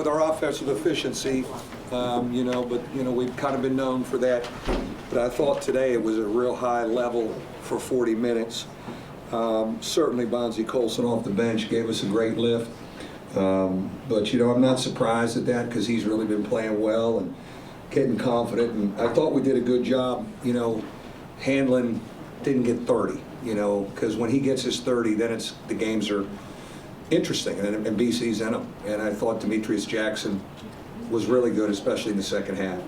with our offensive efficiency, but we've kind of been known for that. But I thought today it was a real high level for 40 minutes. Certainly Bonzie Colson off the bench gave us a great lift. But I'm not surprised at that because he's really been playing well and getting confident. And I thought we did a good job, handling, didn't get 30, because when he gets his 30, then the games are interesting, and BC's in them. And I thought Demetrius Jackson was really good, especially in the second half.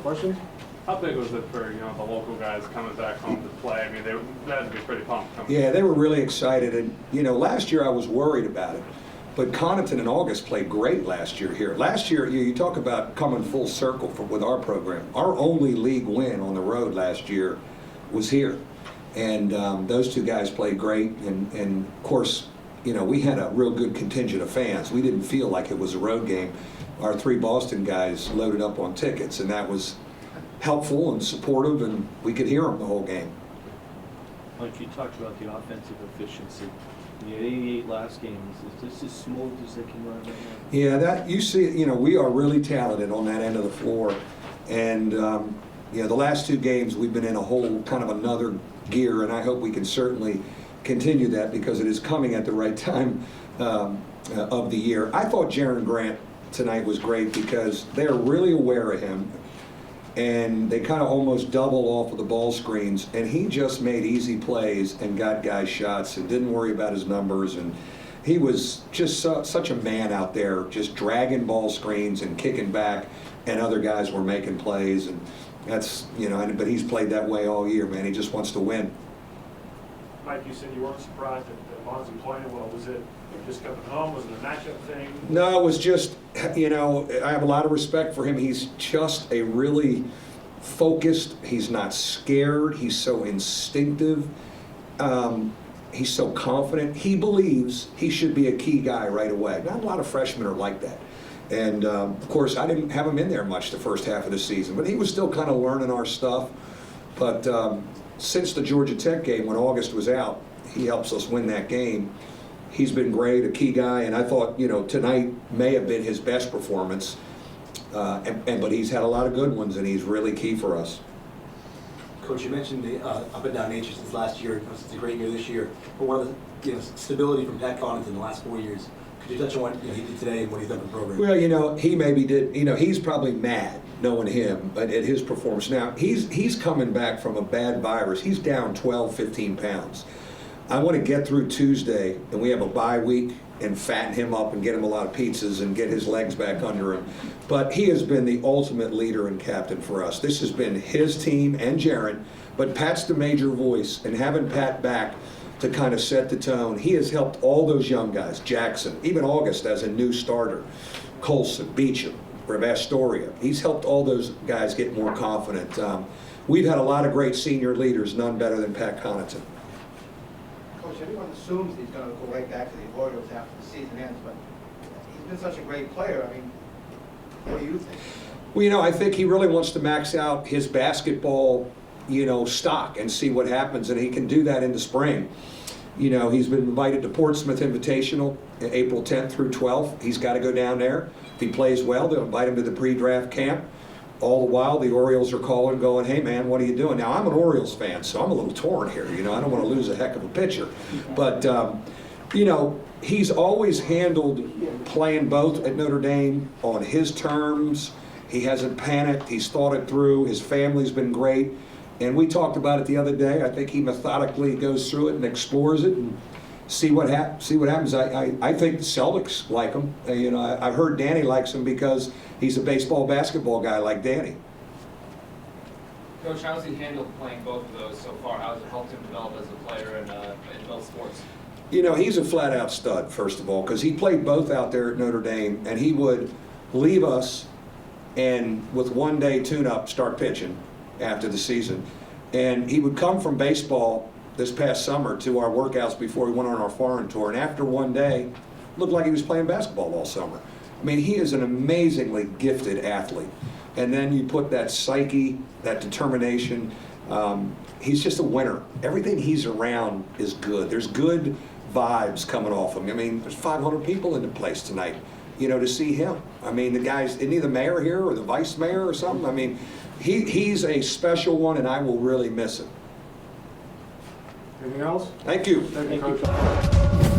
Questions? How big was it for the local guys coming back home to play? I mean, they had to be pretty pumped. Yeah, they were really excited, and last year I was worried about it, but Connaughton and August played great last year here. Last year, you talk about coming full circle with our program. Our only league win on the road last year was here. And those two guys played great, and of course, we had a real good contingent of fans. We didn't feel like it was a road game. Our 3 Boston guys loaded up on tickets, and that was helpful and supportive, and we could hear them the whole game. Mike, you talked about the offensive efficiency. The 88 last game, is this as smooth as they can run right now? Yeah, that you see, we are really talented on that end of the floor, and the last 2 games we've been in a whole kind of another gear, and I hope we can certainly continue that because it is coming at the right time of the year. I thought Jaron Grant tonight was great because they're really aware of him, and they kind of almost double off of the ball screens, and he just made easy plays and got guys shots and didn't worry about his numbers, and he was just such a man out there, just dragging ball screens and kicking back, and other guys were making plays, and that's, but he's played that way all year, man. He just wants to win. Mike, you said you weren't surprised that Bonzie playing well. Was it just coming home? Was it a matchup thing? No, it was just, I have a lot of respect for him. He's just a really focused, he's not scared, he's so instinctive, he's so confident. He believes he should be a key guy right away. Not a lot of freshmen are like that. And of course, I didn't have him in there much the first half of the season, but he was still kind of learning our stuff. But since the Georgia Tech game, when August was out, he helps us win that game. He's been great, a key guy, and I thought, tonight may have been his best performance. But he's had a lot of good ones, and he's really key for us. Coach, you mentioned the up and down nature since last year. It's a great year this year, but one of the stability from Pat Connaughton in the last 4 years. Could you touch on what he did today and what he's done in the program? Well, he maybe did. He's probably mad knowing him, but at his performance now, he's coming back from a bad virus. He's down 12, 15 pounds. I want to get through Tuesday, and we have a bye week, and fatten him up and get him a lot of pizzas and get his legs back under him. But he has been the ultimate leader and captain for us. This has been his team and Jaron, but Pat's the major voice, and having Pat back to kind of set the tone, he has helped all those young guys, Jackson, even August as a new starter, Colson, Beecham, Astoria. He's helped all those guys get more confident. We've had a lot of great senior leaders, none better than Pat Connaughton. Coach, everyone assumes he's going to go right back to the Orioles after the season ends, but he's been such a great player. I mean, what do you think? Well, I think he really wants to max out his basketball, stock and see what happens, and he can do that in the spring. He's been invited to Portsmouth Invitational April 10th through 12th. He's got to go down there. If he plays well, they'll invite him to the pre-draft camp. All the while, the Orioles are calling, going, hey, man, what are you doing? Now, I'm an Orioles fan, so I'm a little torn here. I don't want to lose a heck of a pitcher. But, he's always handled playing both at Notre Dame on his terms. He hasn't panicked. He's thought it through. His family's been great. And we talked about it the other day. I think he methodically goes through it and explores it and see what happens. I think the Celtics like him. I've heard Danny likes him because he's a baseball, basketball guy like Danny. Coach, how's he handled playing both of those so far? How has it helped him develop as a player in both sports? He's a flat-out stud, first of all, because he played both out there at Notre Dame, and he would leave us and with one-day tune-up start pitching after the season. And he would come from baseball this past summer to our workouts before we went on our foreign tour, and after one day, looked like he was playing basketball all summer. I mean, he is an amazingly gifted athlete. And then you put that psyche, that determination, he's just a winner. Everything he's around is good. There's good vibes coming off him. I mean, there's 500 people in the place tonight, you know, to see him. I mean, the guy's, isn't he the mayor here or the vice mayor or something? I mean, he's a special one, and I will really miss him. Anything else? Thank you. Thank you, Coach.